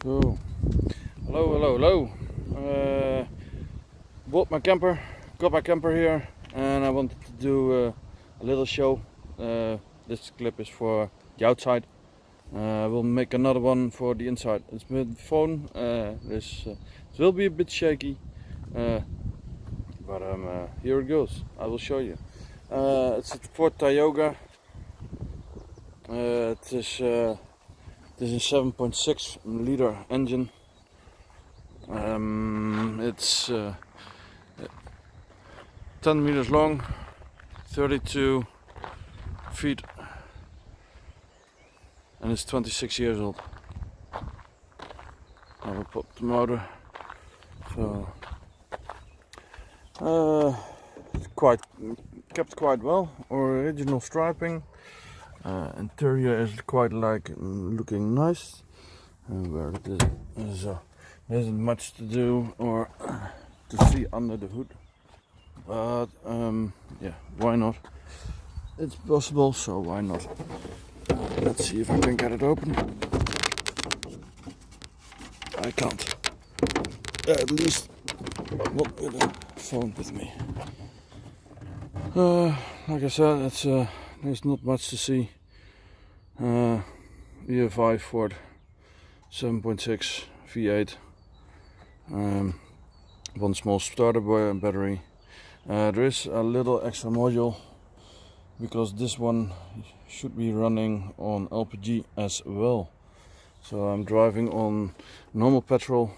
So, hello. Bought my camper, got my camper here, and I wanted to do a little show. This clip is for the outside. We'll make another one for the inside. It's with the phone. It will be a bit shaky, but here it goes. I will show you. It's a Ford Tioga. This is a 7.6 liter engine. It's 10 meters long, 32 feet, and it's 26 years old. I will pop the motor. So kept quite well. Original striping. Interior is quite looking nice, and where it is there isn't much to do or to see under the hood, but yeah, why not? It's possible, so why not? Let's see if I can get it open. I can't, at least not with a phone with me. Like I said, there's not much to see. EFI Ford 7.6 V8. One small starter battery. There is a little extra module because this one should be running on LPG as well. So I'm driving on normal petrol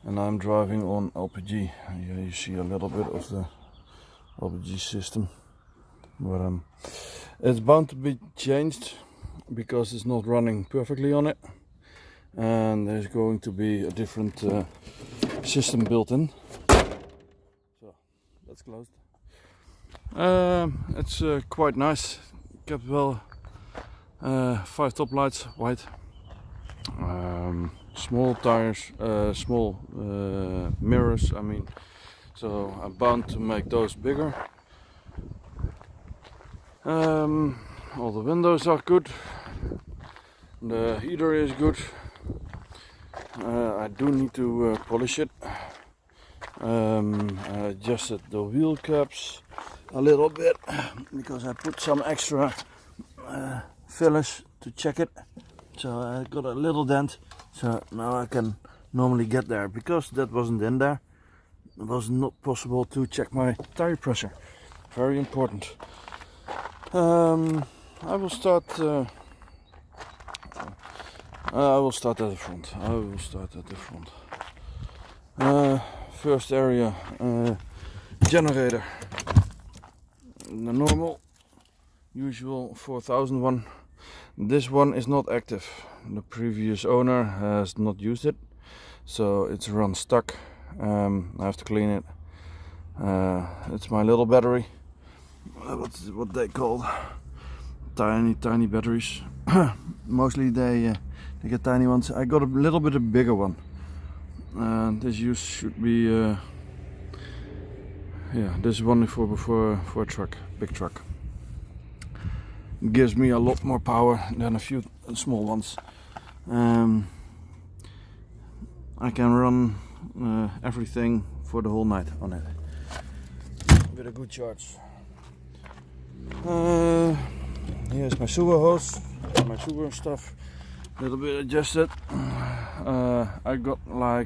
and I'm driving on LPG. Here you see a little bit of the LPG system, but it's bound to be changed because it's not running perfectly on it, and there's going to be a different system built in. So that's closed. It's quite nice. Kept well. 5 top lights, white. Small tires, small mirrors. I mean, so I'm bound to make those bigger. All the windows are good. The heater is good. I do need to polish it. I adjusted the wheel caps a little bit because I put some extra fillers to check it. So I got a little dent. So now I can normally get there, because that wasn't in there. It was not possible to check my tire pressure. Very important. I will start at the front. First area, generator. The normal, usual 4000 one. This one is not active. The previous owner has not used it, so it's run stuck. I have to clean it. It's my little battery. What's what they call tiny batteries. Mostly they get tiny ones. I got a little bit of bigger one. This should be this is only for a truck, big truck. It gives me a lot more power than a few small ones. I can run everything for the whole night on it with a good charge. Here's my sewer hose, my sewer stuff, a little bit adjusted. I got a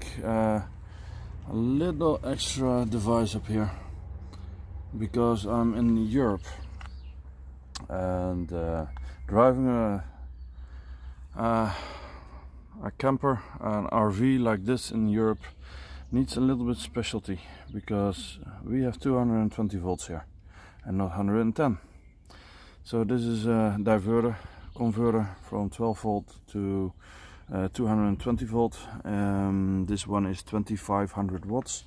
little extra device up here because I'm in Europe, and driving a camper, an RV like this in Europe needs a little bit specialty, because we have 220 volts here and not 110. So this is a converter from 12 volt to 220 volt. This one is 2500 watts,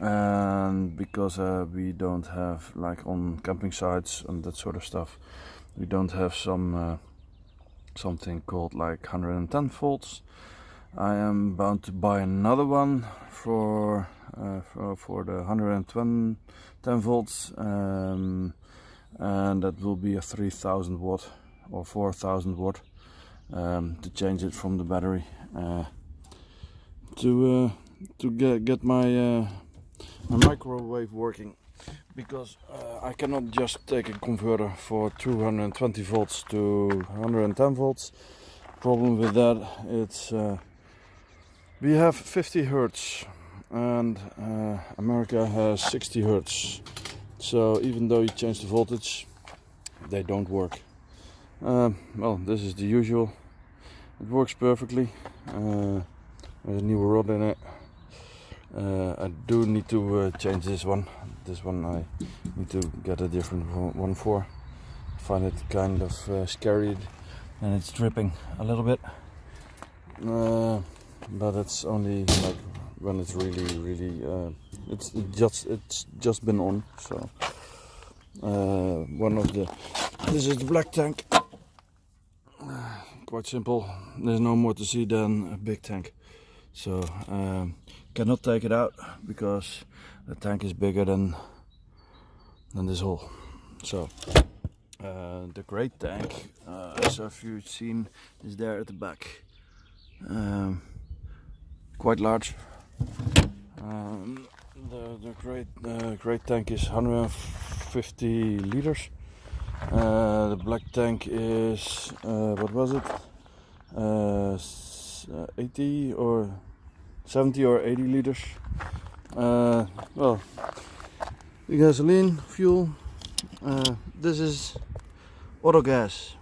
and because we don't have, like on camping sites and that sort of stuff, we don't have something called like 110 volts. I am bound to buy another one for the 110 volts, and that will be a 3000 watt or 4000 watt to change it from the battery. to get my microwave working, because I cannot just take a converter for 220 volts to 110 volts. Problem with that, it's we have 50 hertz and America has 60 hertz, so even though you change the voltage, they don't work. Well, this is the usual. It works perfectly. There's a new rod in it. I do need to change this one. This one I need to get a different one for. I find it kind of scary, and it's dripping a little bit. But it's only like when it's really it's just been on. So this is the black tank. Quite simple. There's no more to see than a big tank. So cannot take it out because the tank is bigger than this hole. So the great tank, as if you've seen, is there at the back. Quite large. The great tank is 150 liters. The black tank is what was it? 80 or 70 or 80 liters. Well, the gasoline, fuel. This is auto gas,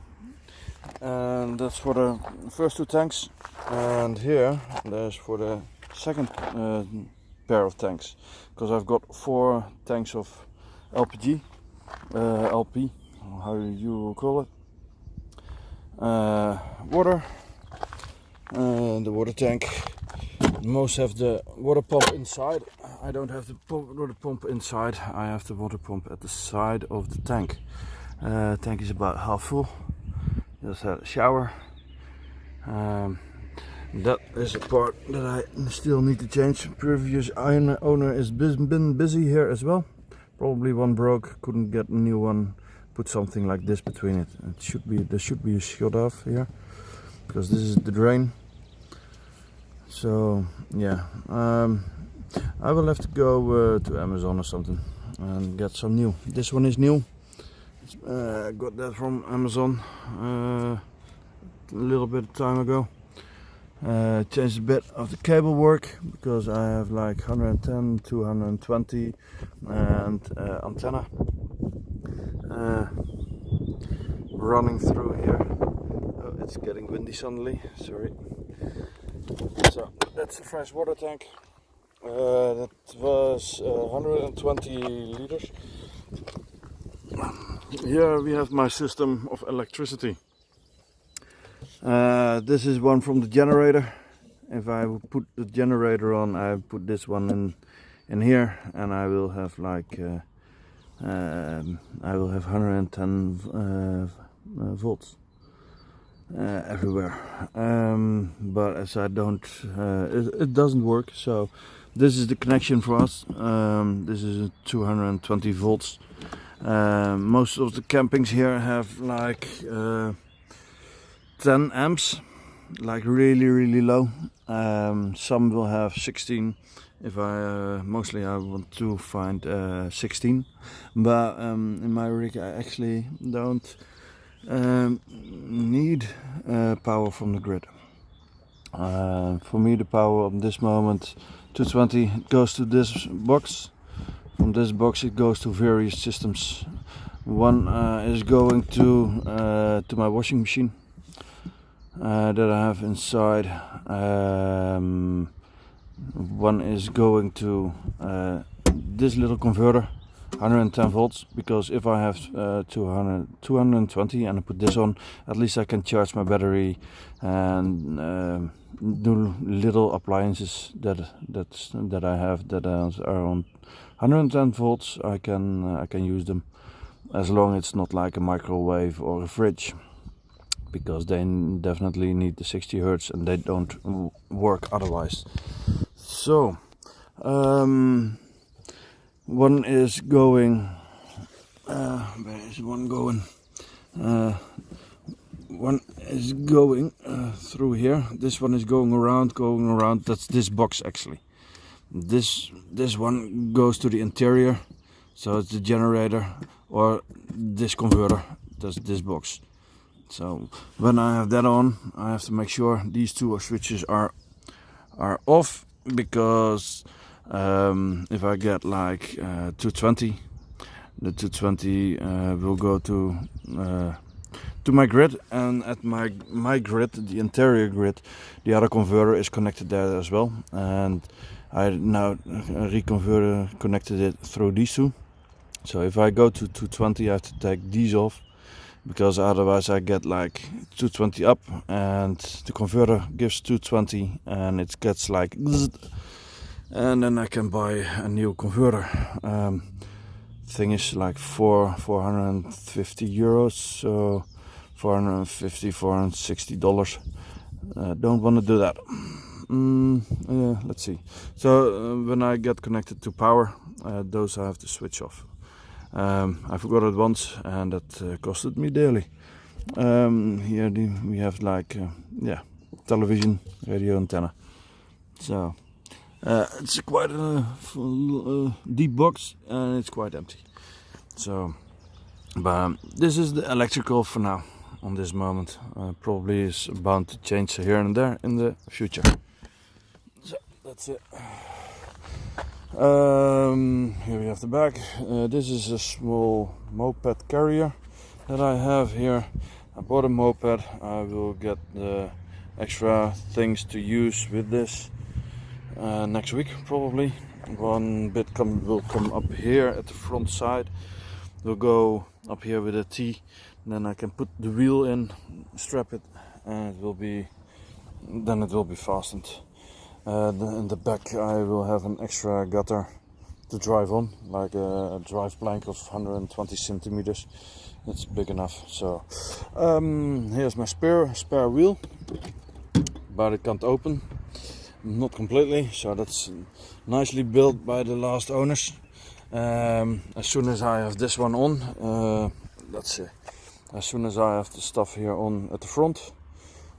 and that's for the first two tanks. And here there's for the second pair of tanks, because I've got 4 tanks of LPG, LP, how you call it, water. The water tank. Most have the water pump inside. I don't have the water pump inside. I have the water pump at the side of the tank. Tank is about half full. Just had a shower. That is a part that I still need to change. Previous owner has been busy here as well. Probably one broke, couldn't get a new one. Put something like this between it. There should be a shut off here, because this is the drain. So yeah, I will have to go to Amazon or something and get some new. This one is new. I got that from Amazon a little bit of time ago. Changed a bit of the cable work, because I have like 110, 220 and antenna running through here. Oh, it's getting windy suddenly, sorry. So that's the fresh water tank. That was 120 liters. Here we have my system of electricity. This is one from the generator. If I would put the generator on, I put this one in here, and I will have like I will have 110 volts everywhere. But as I don't, it doesn't work. So this is the connection for us. This is 220 volts. Most of the campings here have like 10 amps, like really low. Some will have 16. If I mostly I want to find 16, but in my rig I actually don't need power from the grid. For me, the power at this moment, 220, goes to this box. From this box it goes to various systems. One is going to my washing machine that I have inside. One is going to this little converter, 110 volts, because if I have 220 and I put this on, at least I can charge my battery and do little appliances that I have that are on 110 volts. I can use them, as long it's not like a microwave or a fridge, because they definitely need the 60 hertz and they don't work otherwise. So one is going, where is one going? one is going through here. This one is going around. That's this box actually. This one goes to the interior, so it's the generator, or this converter. That's this box. So when I have that on, I have to make sure these two switches are off, because if I get like 220, the 220 will go to my grid, and at my grid, the interior grid, the other converter is connected there as well, and I now connected it through these two. So if I go to 220, I have to take these off, because otherwise I get like 220 up and the converter gives 220 and it gets like, and then I can buy a new converter. Thing is like 450 euros, so $460. Don't want to do that. Yeah, let's see. So when I get connected to power, those I have to switch off. I forgot it once, and that costed me dearly. Here we have like television, radio antenna. So it's quite a deep box, and it's quite empty. So, but this is the electrical for now. On this moment, probably is bound to change here and there in the future. So that's it. Here we have the back. This is a small moped carrier that I have here. I bought a moped. I will get the extra things to use with this next week probably. One bit will come up here at the front side. We'll go up here with a T. Then I can put the wheel in, strap it, and it will be fastened. In the back I will have an extra gutter to drive on, like a drive plank of 120 centimeters. It's big enough. So here's my spare wheel, but it can't open, not completely. So that's nicely built by the last owners. As soon as I have this one on, let's see. As soon as I have the stuff here on at the front,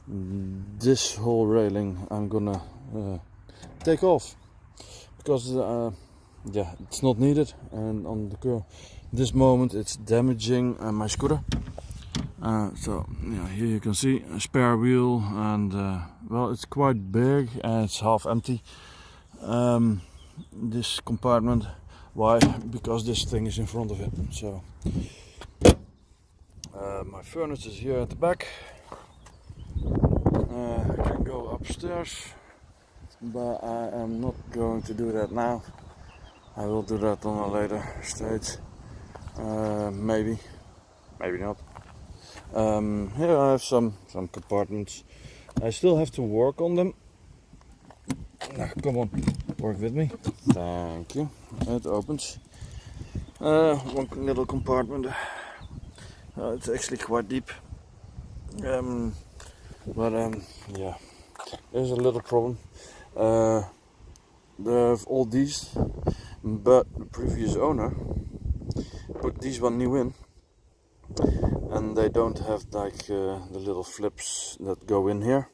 this whole railing I'm gonna take off, because it's not needed, and on this moment it's damaging my scooter. So yeah, here you can see a spare wheel, and well, it's quite big and it's half empty. This compartment, why? Because this thing is in front of it. So my furnace is here at the back. I can go upstairs, but I am not going to do that now. I will do that on a later stage. Maybe not. Here I have some compartments. I still have to work on them. Come on, work with me. Thank you. It opens. One little compartment. It's actually quite deep. But yeah, there's a little problem. They have all these, but the previous owner put these one new in, and they don't have like the little flips that go in here.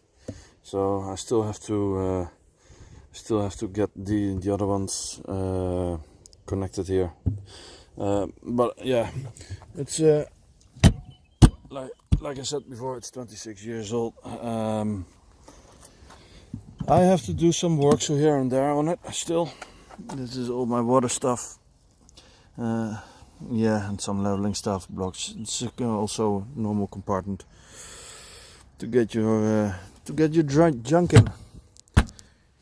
So I still have to get the other ones connected here. But yeah, it's like I said before, it's 26 years old. I have to do some work so here and there on it still. This is all my water stuff. Yeah, and some leveling stuff, blocks. It's also a normal compartment to get your junk in. You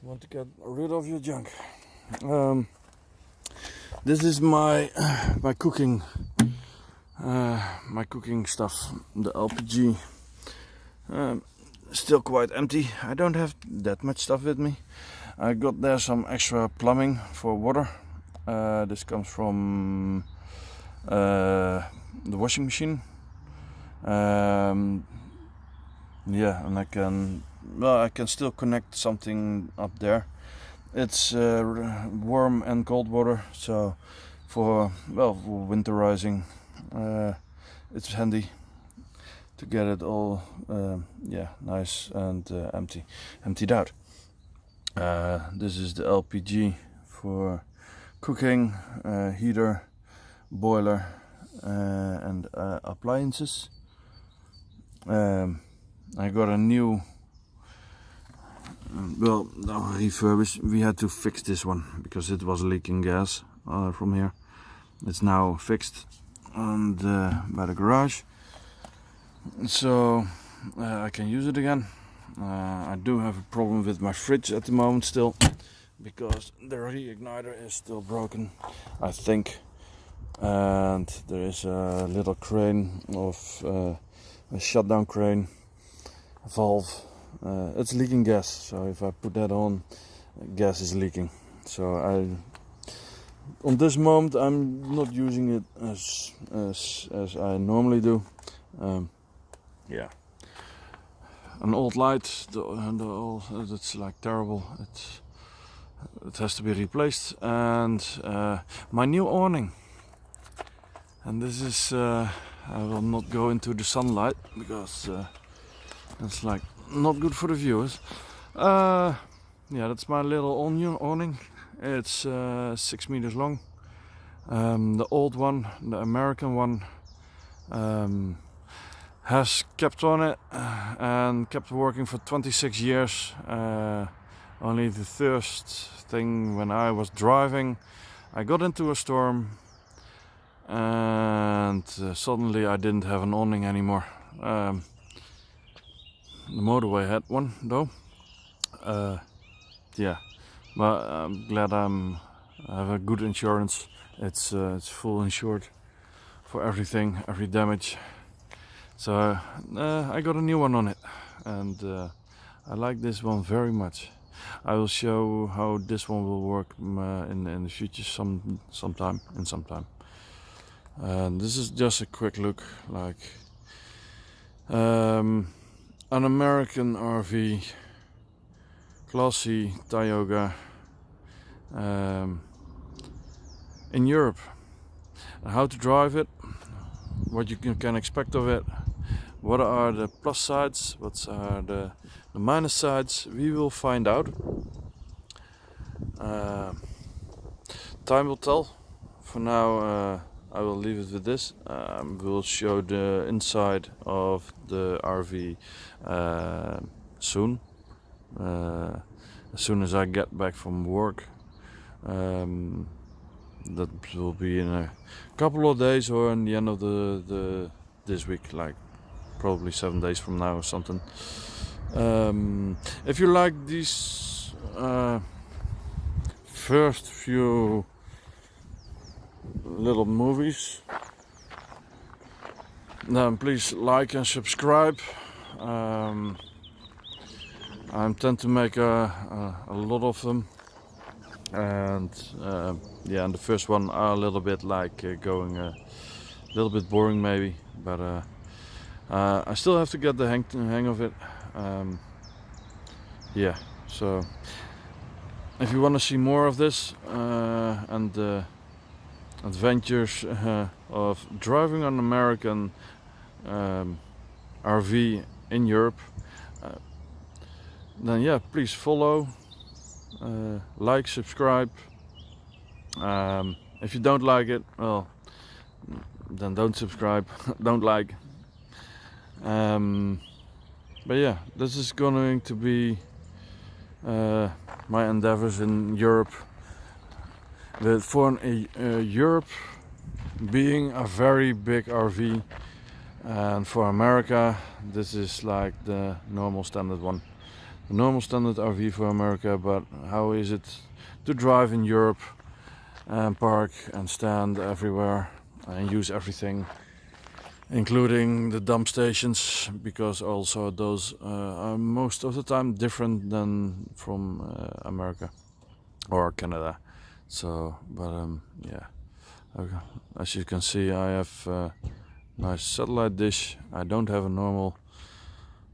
want to get rid of your junk. This is my cooking. My cooking stuff, the LPG, still quite empty. I don't have that much stuff with me. I got there some extra plumbing for water. This comes from the washing machine. Yeah, and I can still connect something up there. It's warm and cold water, so for winterizing. It's handy to get it all yeah, nice and emptied out. This is the LPG for cooking, heater, boiler, and appliances. I got a new, well, refurbished. We had to fix this one because it was leaking gas from here. It's now fixed and by the garage, so I can use it again. I do have a problem with my fridge at the moment still, because the reigniter is still broken, I think, and there is a little crane of a shutdown crane valve. It's leaking gas, so if I put that on, gas is leaking. So on this moment I'm not using it as I normally do. Yeah, an old light, it's like terrible. It has to be replaced, and my new awning. And this is I will not go into the sunlight because it's like not good for the viewers. Yeah, that's my little awning. It's 6 meters long. The old one, the American one, has kept on it and kept working for 26 years. Only the first thing, when I was driving, I got into a storm and suddenly I didn't have an awning anymore. The motorway had one though. Yeah, but I'm glad I have a good insurance. It's full insured for everything, every damage. So I got a new one on it, and I like this one very much. I will show how this one will work in the future sometime. This is just a quick look, like an American RV, classy Tioga, in Europe. And how to drive it, what you can expect of it, what are the plus sides, what are the minus sides, we will find out. Time will tell. For now I will leave it with this. We'll show the inside of the RV soon. As soon as I get back from work. That will be in a couple of days, or in the end of this week, like probably 7 days from now or something. If you like these first few little movies, then please like and subscribe. I intend to make a lot of them, and yeah, and the first one are a little bit like going a little bit boring maybe, but I still have to get the hang of it. Yeah, so if you want to see more of this and adventures of driving an American RV in Europe, then yeah, please follow, like, subscribe. If you don't like it, well, then don't subscribe. Don't like. But yeah, this is going to be my endeavors in Europe. For Europe being a very big RV, and for America this is like the normal standard one, the normal standard RV for America. But how is it to drive in Europe and park and stand everywhere and use everything, including the dump stations, because also those are most of the time different than from America or Canada. So, but yeah, okay. As you can see, I have a nice satellite dish. I don't have a normal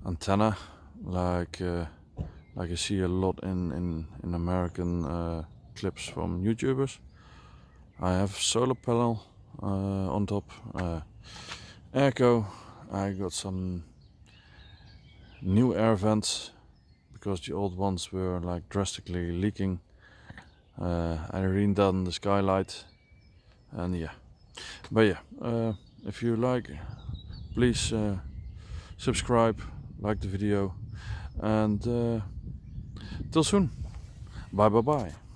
antenna like I see a lot in American clips from YouTubers. I have solar panel on top, airco, I got some new air vents because the old ones were like drastically leaking. I redone the skylight, and yeah. But yeah, if you like, please subscribe, like the video, and till soon. Bye bye bye.